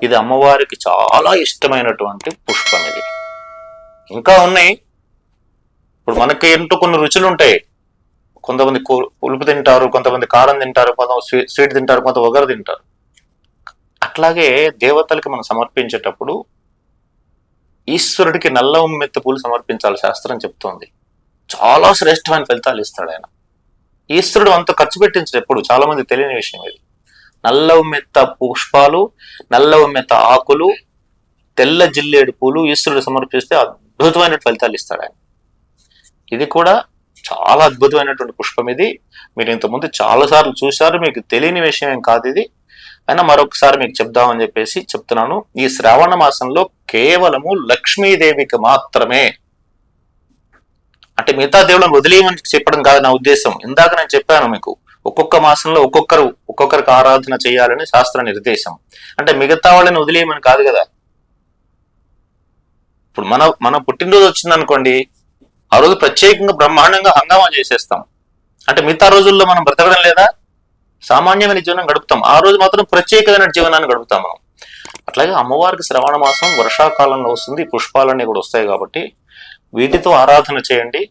ఇది అమ్మవారికి చాలా ఇష్టమైనటువంటి పుష్పం. ఇది ఇంకా ఉన్నాయి. ఇప్పుడు మనకి ఏంటో కొన్ని రుచులు ఉంటాయి. కొంతమంది పులుపు తింటారు, కొంతమంది కారం తింటారు, కొంతమంది స్వీట్ తింటారు, కొంత వగరు తింటారు. అట్లాగే దేవతలకి మనం సమర్పించేటప్పుడు ఈశ్వరుడికి నల్ల ఉమ్మెత్త పూలు సమర్పించాలి. శాస్త్రం చెప్తోంది. చాలా శ్రేష్టమైన ఫలితాలు ఇస్తాడు ఆయన. ఈశ్వరుడు అంత ఖర్చు పెట్టించడు ఎప్పుడు. చాలా మంది తెలియని విషయం ఇది. నల్ల ఉమ్మెత్త పుష్పాలు, నల్ల ఉమ్మెత్త ఆకులు, తెల్ల జిల్లేడు పూలు ఈశ్వరుడు సమర్పిస్తే అద్భుతమైన ఫలితాలు ఇస్తాడు ఆయన. ఇది కూడా చాలా అద్భుతమైనటువంటి పుష్పం. ఇది మీరు ఇంతకుముందు చాలా సార్లు చూశారు, మీకు తెలియని విషయం ఏం కాదు ఇది. అయినా మరొకసారి మీకు చెప్దామని చెప్పేసి చెప్తున్నాను. ఈ శ్రావణ మాసంలో కేవలము లక్ష్మీదేవికి మాత్రమే, అంటే మిగతా దేవుళ్ళని వదిలేయమని చెప్పడం కాదు నా ఉద్దేశం. ఇందాక నేను చెప్పాను మీకు, ఒక్కొక్క మాసంలో ఒక్కొక్కరికి ఆరాధన చేయాలని శాస్త్ర నిర్దేశం. అంటే మిగతా వాళ్ళని వదిలేయమని కాదు కదా. ఇప్పుడు మన పుట్టినరోజు వచ్చిందనుకోండి, ఆ రోజు ప్రత్యేకంగా బ్రహ్మాండంగా హంగామా చేసేస్తాం. అంటే మిగతా రోజుల్లో మనం బ్రతకడం లేదా? సామాన్యమైన జీవనం గడుపుతాం. ఆ రోజు మాత్రం ప్రత్యేకమైన జీవనాన్ని గడుపుతాం మనం. అట్లాగే అమ్మవారికి శ్రవణ మాసం వర్షాకాలంలో వస్తుంది. పుష్పాలన్నీ కూడా వస్తాయి కాబట్టి వీటితో ఆరాధన చేయండి.